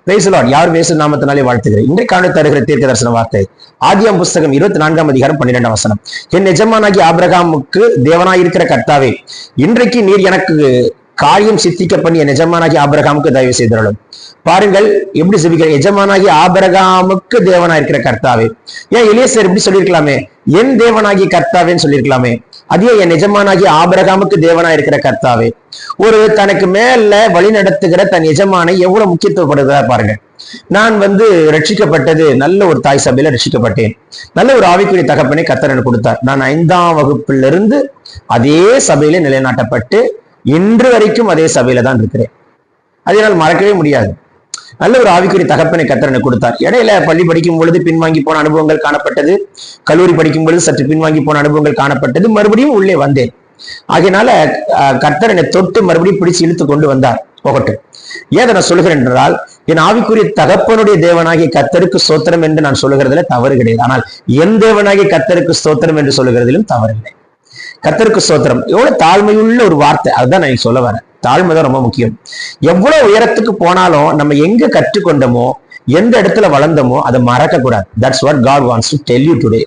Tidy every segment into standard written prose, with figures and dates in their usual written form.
Praise the Lord. யார் இயேசு நாமத்தினாலே வாழ்த்துகிறேன். இன்றைக்கு காண தருகிற தீர்க்க தரிசன வார்த்தை ஆதியாம் புஸ்தகம் 24 அதிகாரம் 12 வசனம். என் எஜமானாகி ஆபிரகாமுக்கு தேவனாயிருக்கிற கர்த்தாவே, இன்றைக்கு நீர் எனக்கு காரியம் சித்திக்க பண்ணி என் எஜமானாகி ஆபிரகாமுக்கு தயவு செய்தருளும். பாருங்கள் எப்படி சொல்லிக்கிற, எஜமானாகி ஆபிரகாமுக்கு தேவனாயிருக்கிற கர்த்தாவே. ஏன் எலியேசர் எப்படி சொல்லியிருக்கலாமே, என் தேவனாகி கர்த்தாவேன்னு சொல்லியிருக்கலாமே. அதே என் எஜமானாகி ஆபிரகாமுக்கு தேவனாயிருக்கிற கர்த்தாவே. ஒரு தனக்கு மேல வழி நடத்துகிற தன் எஜமானை எவ்வளவு முக்கியத்துவப்படுகிறதா பாருங்க. நான் ரட்சிக்கப்பட்டது நல்ல ஒரு தாய் சபையில ரட்சிக்கப்பட்டேன். நல்ல ஒரு ஆவிக்குரிய தகப்பனை கர்த்தர் எனக்கு கொடுத்தார். நான் 5ஆம் வகுப்பிலிருந்து அதே சபையில நிலைநாட்டப்பட்டு இன்று வரைக்கும் அதே சபையில தான் இருக்கிறேன். அதனால் மறக்கவே முடியாது. நல்ல ஒரு ஆவிக்குரிய தகப்பனை கர்த்தர் எனக்கு கொடுத்தார். இடையில பள்ளி படிக்கும் பொழுது பின்வாங்கி போன அனுபவங்கள் காணப்பட்டது. கல்லூரி படிக்கும் பொழுது சற்று பின்வாங்கி போன அனுபவங்கள் காணப்பட்டது. மறுபடியும் உள்ளே வந்தேன். ஆகையினால கர்த்தர் என்னை தொட்டு மறுபடியும் பிடிச்சு இழுத்து கொண்டு வந்தார். போகட்டும். ஏன் நான் சொல்லுகிறேன் என்றால், என் ஆவிக்குரிய தகப்பனுடைய தேவனாகிய கர்த்தருக்கு ஸ்தோத்திரம் என்று நான் சொல்லுகிறதுல தவறு கிடையாது. ஆனால் என் தேவனாகிய கர்த்தருக்கு ஸ்தோத்திரம் என்று சொல்லுகிறதிலும் தவறு இல்லை. கர்த்தருக்கு ஸ்தோத்திரம் எவ்வளவு தாழ்மையுள்ள ஒரு வார்த்தை. அதுதான் நான் சொல்ல வரேன். தாழ்மை தான் ரொம்ப முக்கியம். எவ்வளவு உயரத்துக்கு போனாலும் நம்ம எங்க கற்றுக்கொண்டோமோ, எந்த இடத்துல வளர்ந்தோமோ அதை மறக்க கூடாது. That's what God wants to tell you today.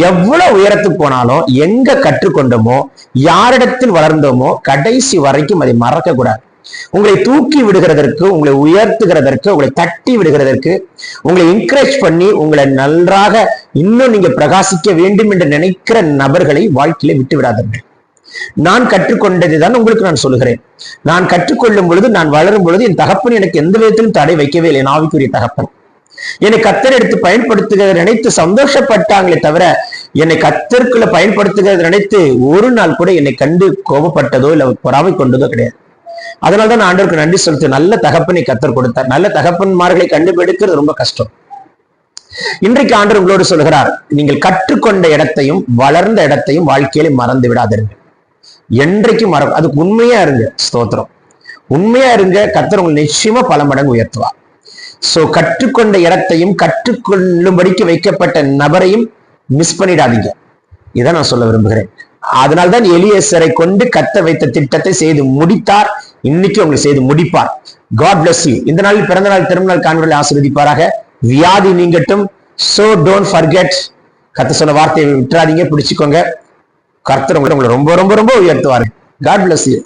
எவ்வளவு உயரத்துக்கு போனாலும், எங்க கற்றுக்கொண்டோமோ, யாரிடத்தில் வளர்ந்தோமோ, கடைசி வரைக்கும் அதை மறக்க கூடாது. உங்களை தூக்கி விடுகிறதற்கு, உங்களை உயர்த்துகிறதற்கு, உங்களை தட்டி விடுகிறதற்கு, உங்களை என்கரேஜ் பண்ணி உங்களை நன்றாக இன்னும் நீங்க பிரகாசிக்க வேண்டும் என்று நினைக்கிற நபர்களை வாழ்க்கையில விட்டு விடாதீர்கள். நான் கற்றுக்கொண்டதுதான் உங்களுக்கு நான் சொல்லுகிறேன். நான் கற்றுக்கொள்ளும் பொழுது, நான் வளரும் பொழுது என் தகப்பன் எனக்கு எந்த விதத்திலும் தடை வைக்கவே இல்லை. என் ஆவிக்குரிய தகப்பன் என்னை கர்த்தர் எடுத்து பயன்படுத்துகிறத நினைத்து சந்தோஷப்பட்டாங்களே தவிர, என்னை கர்த்தருக்குள்ள பயன்படுத்துகிறத நினைத்து ஒரு நாள் கூட என்னை கண்டு கோபப்பட்டதோ இல்ல பொறாமை கொண்டதோ கிடையாது. அதனால்தான் ஆண்டவருக்கு நன்றி சொல்லிட்டு நல்ல தகப்பனை கர்த்தர் கொடுத்தார். நல்ல தகப்பன்மார்களை கண்டுபிடிக்கிறது ரொம்ப கஷ்டம். இன்றைக்கு ஆண்டவர் உங்களோடு சொல்கிறார், நீங்கள் கற்றுக்கொண்ட இடத்தையும் வளர்ந்த இடத்தையும் வாழ்க்கையில மறந்து விடாதீர்கள். என்றைக்கும் அதுக்கு உண்மையா இருங்க. ஸ்தோத்திரம். உண்மையா இருங்க. கர்த்தர் உங்களை நிச்சயமா பல மடங்கு உயர்த்துவார். சோ கற்றுக்கொண்ட இடத்தையும் கற்றுக்கொள்ளும்படிக்கு வைக்கப்பட்ட நபரையும் மிஸ் பண்ணிடாதீங்க. இதான் நான் சொல்ல விரும்புகிறேன். அதனால்தான் எலியேசரை கொண்டு கர்த்தர் வைத்த திட்டத்தை செய்து முடித்தார். இன்னைக்கு உங்களுக்கு செய்து முடிப்பார். God bless you. இந்த நாளில் பிறந்த நாள் திருமண காண்பர்களை ஆசீர்வதிப்பாராக. வியாதி நீங்கட்டும். So don't forget. கர்த்தர் சொன்ன வார்த்தையை விட்டுறாதீங்க, பிடிச்சுக்கோங்க. கர்த்தர் உங்களை ரொம்ப ரொம்ப ரொம்ப உயர்த்துவார். God bless you.